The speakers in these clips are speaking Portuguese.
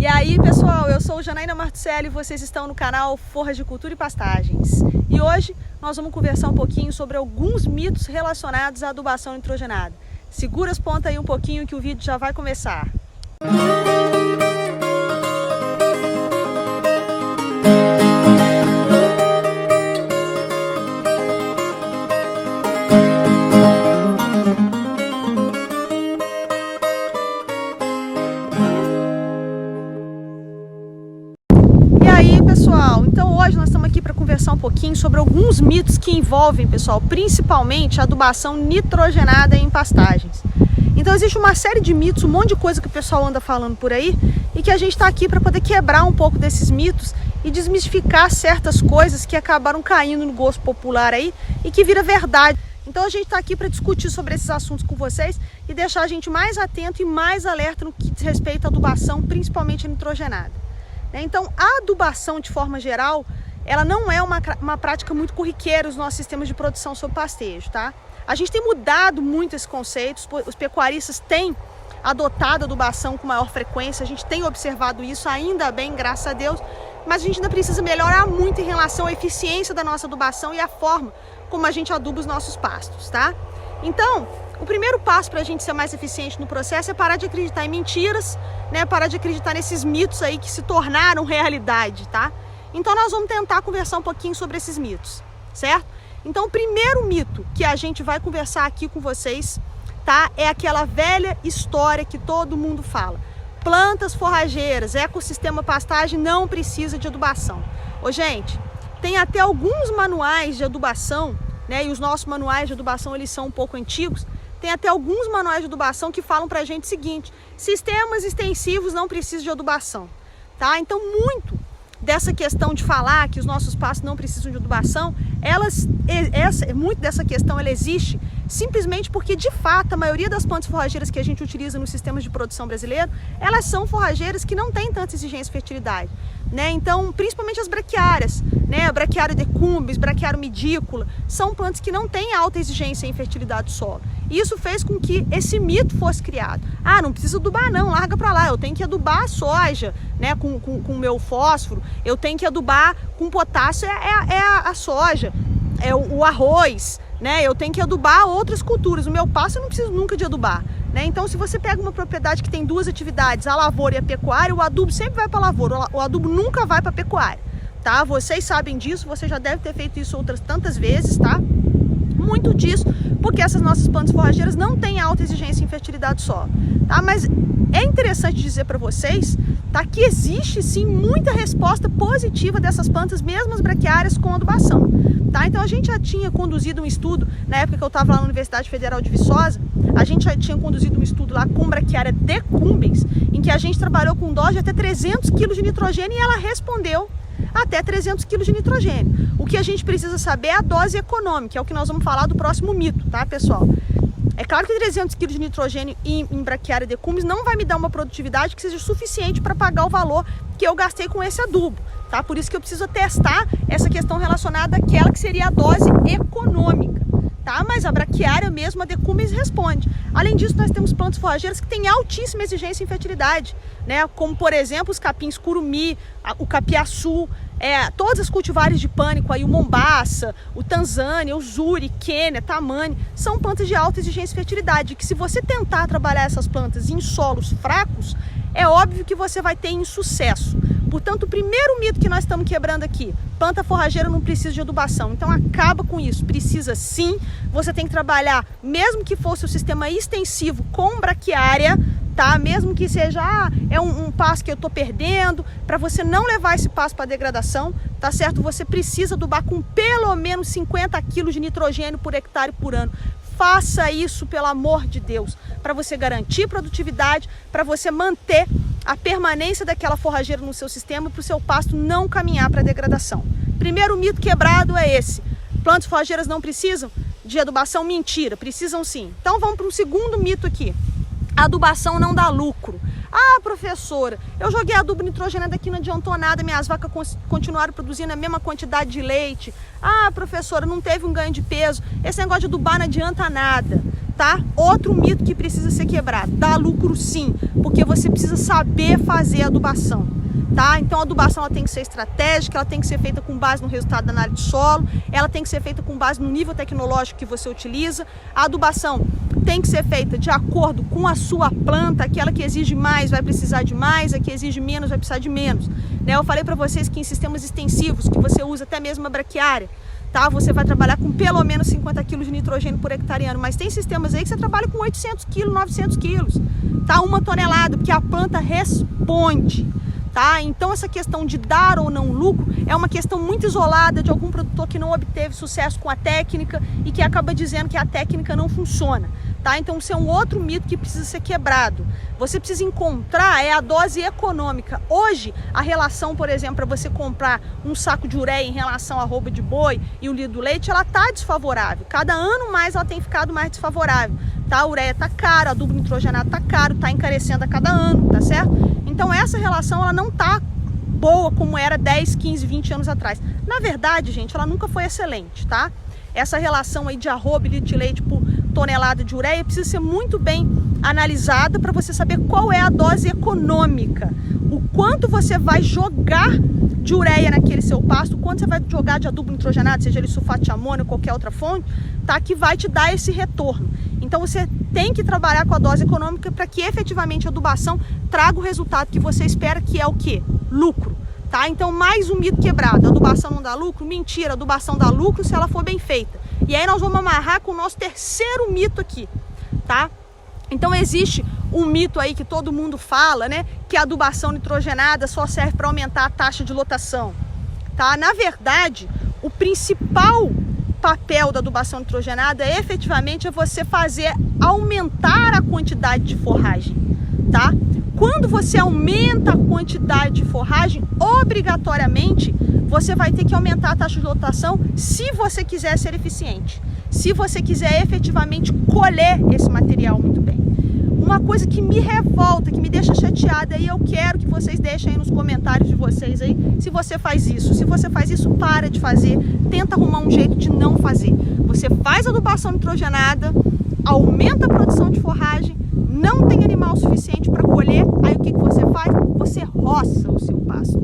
E aí, pessoal, eu sou Janaína Martucelli e vocês estão no canal Forras de Cultura e Pastagens. E hoje nós vamos conversar um pouquinho sobre alguns mitos relacionados à adubação nitrogenada. Segura as pontas aí um pouquinho que o vídeo já vai começar. Pessoal, então hoje nós estamos aqui para conversar um pouquinho sobre alguns mitos que envolvem, pessoal, principalmente a adubação nitrogenada em pastagens. Então existe uma série de mitos, um monte de coisa que o pessoal anda falando por aí e que a gente está aqui para poder quebrar um pouco desses mitos e desmistificar certas coisas que acabaram caindo no gosto popular aí e que vira verdade. Então a gente está aqui para discutir sobre esses assuntos com vocês e deixar a gente mais atento e mais alerta no que diz respeito à adubação, principalmente nitrogenada. Então, a adubação, de forma geral, ela não é uma prática muito corriqueira nos nossos sistemas de produção sob pastejo, tá? A gente tem mudado muito esse conceito, os pecuaristas têm adotado a adubação com maior frequência, a gente tem observado isso, ainda bem, graças a Deus, mas a gente ainda precisa melhorar muito em relação à eficiência da nossa adubação e a forma como a gente aduba os nossos pastos, tá? Então, o primeiro passo para a gente ser mais eficiente no processo é parar de acreditar em mentiras, né? Parar de acreditar nesses mitos aí que se tornaram realidade, tá? Então nós vamos tentar conversar um pouquinho sobre esses mitos, certo? Então o primeiro mito que a gente vai conversar aqui com vocês, tá? É aquela velha história que todo mundo fala. Plantas forrageiras, ecossistema pastagem não precisa de adubação. Ô gente, tem até alguns manuais de adubação, né? E os nossos manuais de adubação, eles são um pouco antigos. Tem até alguns manuais de adubação que falam pra gente o seguinte: sistemas extensivos não precisam de adubação, tá? Então muito dessa questão de falar que os nossos pastos não precisam de adubação, muito dessa questão ela existe simplesmente porque de fato a maioria das plantas forrageiras que a gente utiliza nos sistemas de produção brasileiro, elas são forrageiras que não têm tanta exigência de fertilidade, né? Então, principalmente as braquiárias, né? Braquiária decumbens, braquiária midícula, são plantas que não têm alta exigência em fertilidade do solo. E isso fez com que esse mito fosse criado. Ah, não precisa adubar não, larga pra lá, eu tenho que adubar a soja, né, com o meu fósforo, eu tenho que adubar com potássio, a soja, é o arroz, né, eu tenho que adubar outras culturas, o meu pasto eu não preciso nunca de adubar, né? Então se você pega uma propriedade que tem duas atividades, a lavoura e a pecuária, o adubo sempre vai para a lavoura, o adubo nunca vai para a pecuária, tá? Vocês sabem disso, você já deve ter feito isso outras tantas vezes, tá? Muito disso porque essas nossas plantas forrageiras não têm alta exigência em fertilidade do solo, tá? Mas é interessante dizer para vocês, tá, que existe sim muita resposta positiva dessas plantas, mesmo as braquiárias, com adubação, tá? Então a gente já tinha conduzido um estudo, na época que eu estava lá na Universidade Federal de Viçosa, a gente já tinha conduzido um estudo lá com braquiária decumbens, em que a gente trabalhou com dose de até 300 kg de nitrogênio e ela respondeu até 300 kg de nitrogênio. O que a gente precisa saber é a dose econômica, é o que nós vamos falar do próximo mito, tá, pessoal? É claro que 300 kg de nitrogênio em braquiária decumbens não vai me dar uma produtividade que seja suficiente para pagar o valor que eu gastei com esse adubo, tá? Por isso que eu preciso testar essa questão relacionada àquela que seria a dose econômica, tá? Mas a braquiária mesmo, a decumbens, responde. Além disso, nós temos plantas forrageiras que têm altíssima exigência em fertilidade, né? Como, por exemplo, os capins curumi, o capiaçu, todas as cultivares de pânico, aí, o mombaça, o tanzânia, o zuri, quênia, tamane, são plantas de alta exigência em fertilidade, que se você tentar trabalhar essas plantas em solos fracos, é óbvio que você vai ter insucesso. Portanto, o primeiro mito que nós estamos quebrando aqui: planta forrageira não precisa de adubação. Então acaba com isso, precisa sim. Você tem que trabalhar, mesmo que fosse o sistema extensivo com braquiária, tá? Mesmo que seja, um passo que eu estou perdendo, para você não levar esse passo para degradação, tá certo? Você precisa adubar com pelo menos 50 kg de nitrogênio por hectare por ano. Faça isso, pelo amor de Deus, para você garantir produtividade, para você manter a permanência daquela forrageira no seu sistema, para o seu pasto não caminhar para degradação. Primeiro mito quebrado é esse: plantas forrageiras não precisam de adubação. Mentira, precisam sim. Então vamos para um segundo mito aqui: a adubação não dá lucro. Ah, professora, eu joguei adubo nitrogenado aqui, não adiantou nada, minhas vacas continuaram produzindo a mesma quantidade de leite. Ah, professora, não teve um ganho de peso. Esse negócio de adubar não adianta nada, tá? Outro mito que precisa ser quebrado. Dá lucro sim, porque você precisa saber fazer adubação, tá? Então a adubação ela tem que ser estratégica, ela tem que ser feita com base no resultado da análise de solo, ela tem que ser feita com base no nível tecnológico que você utiliza. A adubação tem que ser feita de acordo com a sua planta, aquela que exige mais vai precisar de mais, a que exige menos vai precisar de menos, né? Eu falei para vocês que em sistemas extensivos, que você usa até mesmo a braquiária, tá? Você vai trabalhar com pelo menos 50 kg de nitrogênio por hectare ano, mas tem sistemas aí que você trabalha com 800 kg, 900 kg, tá? 1 tonelada, porque a planta responde, tá? Então essa questão de dar ou não lucro é uma questão muito isolada de algum produtor que não obteve sucesso com a técnica e que acaba dizendo que a técnica não funciona, tá? Então isso é um outro mito que precisa ser quebrado. Você precisa encontrar a dose econômica. Hoje a relação, por exemplo, para você comprar um saco de ureia em relação à arroba de boi e o litro do leite, ela tá desfavorável. Cada ano mais ela tem ficado mais desfavorável, tá? A ureia tá cara, adubo nitrogenado tá caro, tá encarecendo a cada ano, tá certo? Então essa relação ela não tá boa como era 10, 15, 20 anos atrás. Na verdade, gente, ela nunca foi excelente, tá? Essa relação aí de arroba e litro de leite por tonelada de ureia precisa ser muito bem analisada para você saber qual é a dose econômica, o quanto você vai jogar de ureia naquele seu pasto, o quanto você vai jogar de adubo nitrogenado, seja ele sulfato de amônio ou qualquer outra fonte, tá? Que vai te dar esse retorno. Então você tem que trabalhar com a dose econômica para que efetivamente a adubação traga o resultado que você espera, que é o quê? Lucro, tá? Então mais um mito quebrado: a adubação não dá lucro? Mentira, a adubação dá lucro se ela for bem feita. E aí nós vamos amarrar com o nosso terceiro mito aqui, tá? Então existe um mito aí que todo mundo fala, né? Que a adubação nitrogenada só serve para aumentar a taxa de lotação, tá? Na verdade, o principal papel da adubação nitrogenada efetivamente é você fazer aumentar a quantidade de forragem, tá? Quando você aumenta a quantidade de forragem, obrigatoriamente você vai ter que aumentar a taxa de lotação se você quiser ser eficiente, se você quiser efetivamente colher esse material muito bem. Uma coisa que me revolta, que me deixa chateada, e eu quero que vocês deixem aí nos comentários de vocês aí, se você faz isso. Se você faz isso, para de fazer, tenta arrumar um jeito de não fazer. Você faz adubação nitrogenada, aumenta a produção de forragem, não tem animal suficiente para colher, aí o que você faz? Você roça o seu pasto,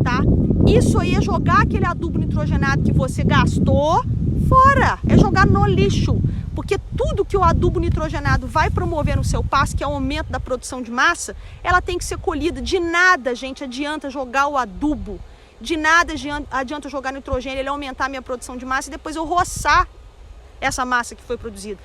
tá? Isso aí é jogar aquele adubo nitrogenado que você gastou fora, é jogar no lixo. Porque tudo que o adubo nitrogenado vai promover no seu pasto, que é o aumento da produção de massa, ela tem que ser colhida. De nada, gente, adianta jogar o adubo. De nada adianta jogar nitrogênio, ele aumentar a minha produção de massa e depois eu roçar essa massa que foi produzida.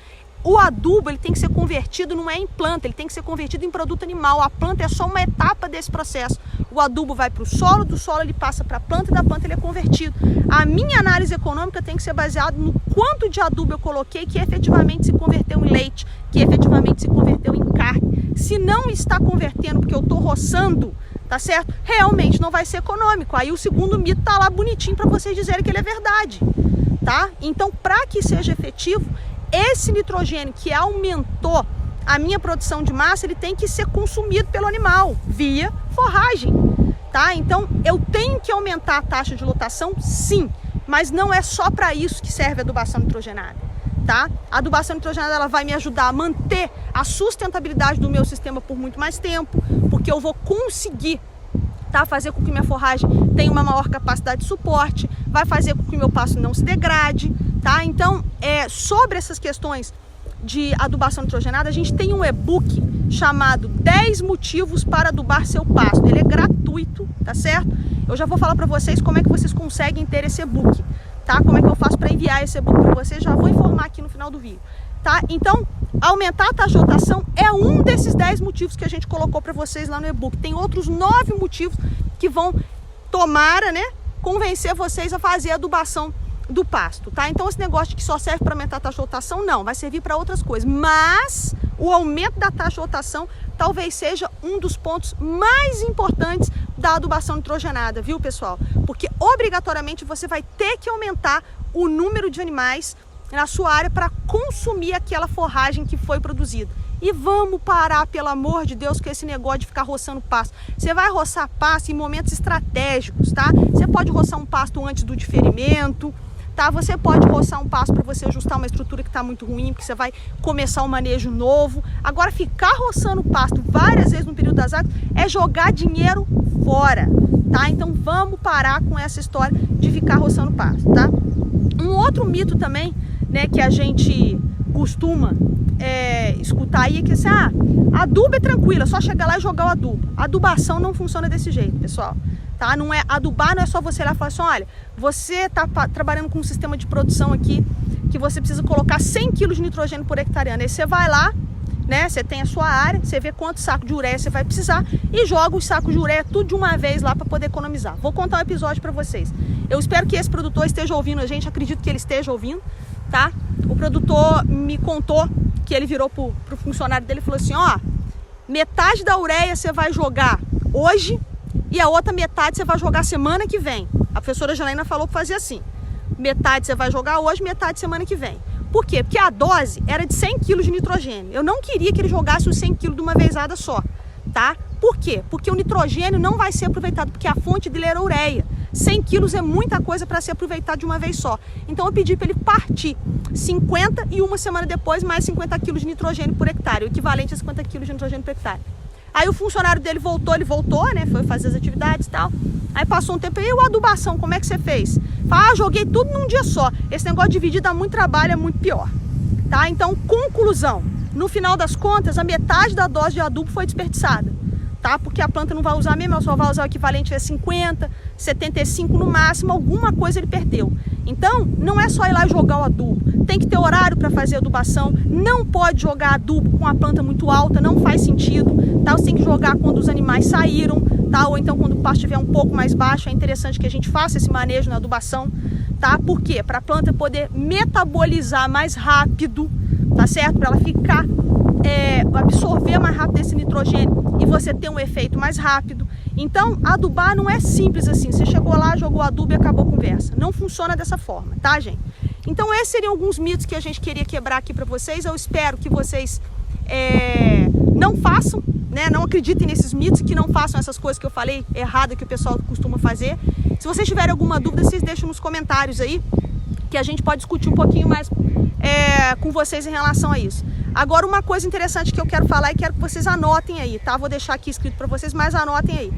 O adubo ele tem que ser convertido, não é em planta, ele tem que ser convertido em produto animal. A planta é só uma etapa desse processo. O adubo vai para o solo, do solo ele passa para a planta e da planta ele é convertido. A minha análise econômica tem que ser baseada no quanto de adubo eu coloquei que efetivamente se converteu em leite, que efetivamente se converteu em carne. Se não está convertendo porque eu estou roçando, tá certo? Realmente não vai ser econômico. Aí o segundo mito tá lá bonitinho para vocês dizerem que ele é verdade, tá? Então, para que seja efetivo, esse nitrogênio que aumentou a minha produção de massa, ele tem que ser consumido pelo animal via forragem, tá? Então eu tenho que aumentar a taxa de lotação, sim, mas não é só para isso que serve a adubação nitrogenada, tá? A adubação nitrogenada ela vai me ajudar a manter a sustentabilidade do meu sistema por muito mais tempo, porque eu vou conseguir, tá, fazer com que minha forragem tenha uma maior capacidade de suporte, vai fazer com que o meu pasto não se degrade, tá? Então, sobre essas questões de adubação nitrogenada, a gente tem um e-book chamado 10 motivos para adubar seu pasto. Ele é gratuito, tá certo? Eu já vou falar para vocês como é que vocês conseguem ter esse e-book, tá? Como é que eu faço para enviar esse e-book para vocês, já vou informar aqui no final do vídeo, tá? Então, aumentar a taxa de rotação é um desses 10 motivos que a gente colocou para vocês lá no e-book. Tem outros 9 motivos que vão, tomara, né, convencer vocês a fazer a adubação do pasto, tá? Então esse negócio de que só serve para aumentar a taxa de rotação, não, vai servir para outras coisas, mas o aumento da taxa de rotação talvez seja um dos pontos mais importantes da adubação nitrogenada, viu, pessoal? Porque obrigatoriamente você vai ter que aumentar o número de animais na sua área para consumir aquela forragem que foi produzida. E vamos parar, pelo amor de Deus, com esse negócio de ficar roçando pasto. Você vai roçar pasto em momentos estratégicos, tá? Você pode roçar um pasto antes do diferimento, tá? Você pode roçar um pasto para você ajustar uma estrutura que está muito ruim, porque você vai começar um manejo novo. Agora, ficar roçando o pasto várias vezes no período das águas é jogar dinheiro fora, tá? Então vamos parar com essa história de ficar roçando pasto, tá? Um outro mito também, né, que a gente costuma escutar aí é que assim, adubo é tranquilo, é só chegar lá e jogar o adubo. A adubação não funciona desse jeito, pessoal. Tá? Adubar não é só você lá e falar assim, olha, você está trabalhando com um sistema de produção aqui que você precisa colocar 100 kg de nitrogênio por hectare ano. Aí você vai lá, né, você tem a sua área, você vê quanto saco de ureia você vai precisar e joga os sacos de ureia tudo de uma vez lá para poder economizar. Vou contar um episódio para vocês. Eu espero que esse produtor esteja ouvindo a gente, acredito que ele esteja ouvindo, tá? O produtor me contou que ele virou pro funcionário dele e falou assim, ó, metade da ureia você vai jogar hoje e a outra metade você vai jogar semana que vem. A professora Janaína falou que fazia assim, metade você vai jogar hoje, metade semana que vem. Por quê? Porque a dose era de 100 kg de nitrogênio. Eu não queria que ele jogasse os 100 kg de uma vezada só, tá? Por quê? Porque o nitrogênio não vai ser aproveitado, porque a fonte dele era ureia. 100 quilos é muita coisa para ser aproveitado de uma vez só. Então eu pedi para ele partir 50 e uma semana depois mais 50 quilos de nitrogênio por hectare, o equivalente a 50 quilos de nitrogênio por hectare. Aí o funcionário dele voltou, né? Foi fazer as atividades e tal. Aí passou um tempo, e a adubação, como é que você fez? Fala, joguei tudo num dia só. Esse negócio de dividir dá muito trabalho, é muito pior. Tá? Então, conclusão. No final das contas, a metade da dose de adubo foi desperdiçada. Tá? Porque a planta não vai usar mesmo, ela só vai usar o equivalente a 50, 75 no máximo, alguma coisa ele perdeu. Então, não é só ir lá jogar o adubo, tem que ter horário para fazer adubação, não pode jogar adubo com a planta muito alta, não faz sentido, tá? Você tem que jogar quando os animais saíram, tá? Ou então quando o pasto estiver um pouco mais baixo, é interessante que a gente faça esse manejo na adubação, tá? Por quê? Para a planta poder metabolizar mais rápido, tá certo? Para ela ficar, absorver mais rápido esse nitrogênio e você ter um efeito mais rápido. Então, adubar não é simples assim, você chegou lá, jogou adubo e acabou a conversa. Não funciona dessa forma, tá, gente? Então, esses seriam alguns mitos que a gente queria quebrar aqui para vocês. Eu espero que vocês não façam, né? Não acreditem nesses mitos e que não façam essas coisas que eu falei errada que o pessoal costuma fazer. Se vocês tiverem alguma dúvida, vocês deixam nos comentários aí, que a gente pode discutir um pouquinho mais com vocês em relação a isso. Agora, uma coisa interessante que eu quero falar e quero que vocês anotem aí, tá? Vou deixar aqui escrito para vocês, mas anotem aí.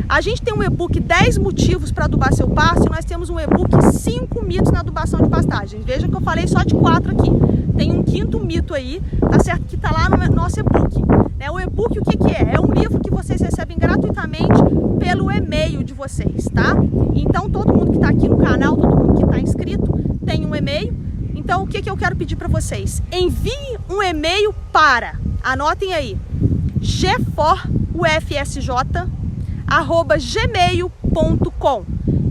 A gente tem um e-book 10 motivos para adubar seu pasto e nós temos um e-book 5 mitos na adubação de pastagem. Veja que eu falei só de 4 aqui. Tem um quinto mito aí, tá certo? Que tá lá no nosso e-book. O e-book, o que que é? É um livro que vocês recebem gratuitamente pelo e-mail de vocês, tá? Então, todo mundo que tá aqui no canal, todo mundo que tá inscrito, tem um e-mail. Então, o que que eu quero pedir para vocês? Envie um e-mail para, anotem aí, gforufsj@gmail.com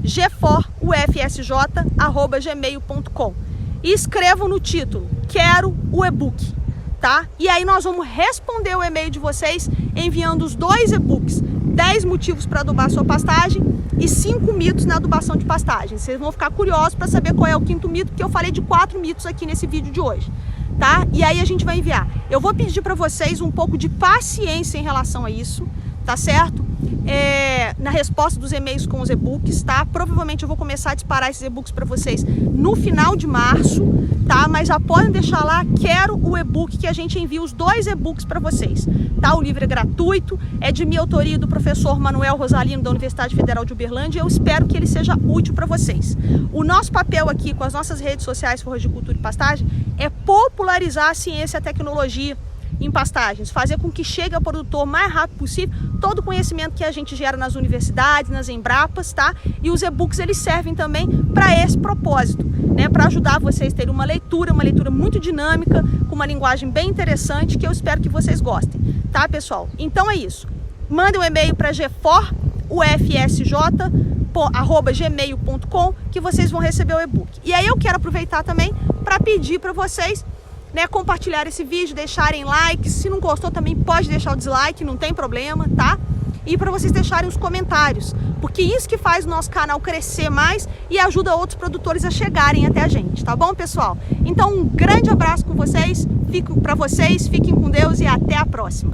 gforufsj@gmail.com e escrevam no título, quero o e-book, tá? E aí nós vamos responder o e-mail de vocês enviando os 2 e-books, 10 motivos para adubar sua pastagem e 5 mitos na adubação de pastagem. Vocês vão ficar curiosos para saber qual é o quinto mito, porque eu falei de 4 mitos aqui nesse vídeo de hoje, tá? E aí a gente vai enviar. Eu vou pedir para vocês um pouco de paciência em relação a isso, tá certo? Na resposta dos e-mails com os e-books, tá? Provavelmente eu vou começar a disparar esses e-books para vocês no final de março, tá? Mas já podem deixar lá, quero o e-book, que a gente envia os 2 e-books para vocês, tá? O livro é gratuito, é de minha autoria do professor Manuel Rosalino da Universidade Federal de Uberlândia e eu espero que ele seja útil para vocês. O nosso papel aqui com as nossas redes sociais Forragicultura e Pastagem é popularizar a ciência e a tecnologia em pastagens, fazer com que chegue ao produtor o mais rápido possível todo o conhecimento que a gente gera nas universidades, nas Embrapas, tá? E os e-books eles servem também para esse propósito, né? Para ajudar vocês a terem uma leitura muito dinâmica, com uma linguagem bem interessante, que eu espero que vocês gostem, tá, pessoal? Então é isso. Mandem um e-mail para gforufsj@gmail.com que vocês vão receber o e-book. E aí eu quero aproveitar também para pedir para vocês, né, compartilhar esse vídeo, deixarem like. Se não gostou também pode deixar o dislike, não tem problema, tá? E para vocês deixarem os comentários, porque isso que faz o nosso canal crescer mais e ajuda outros produtores a chegarem até a gente, tá bom, pessoal? Então um grande abraço com vocês, fiquem com Deus e até a próxima.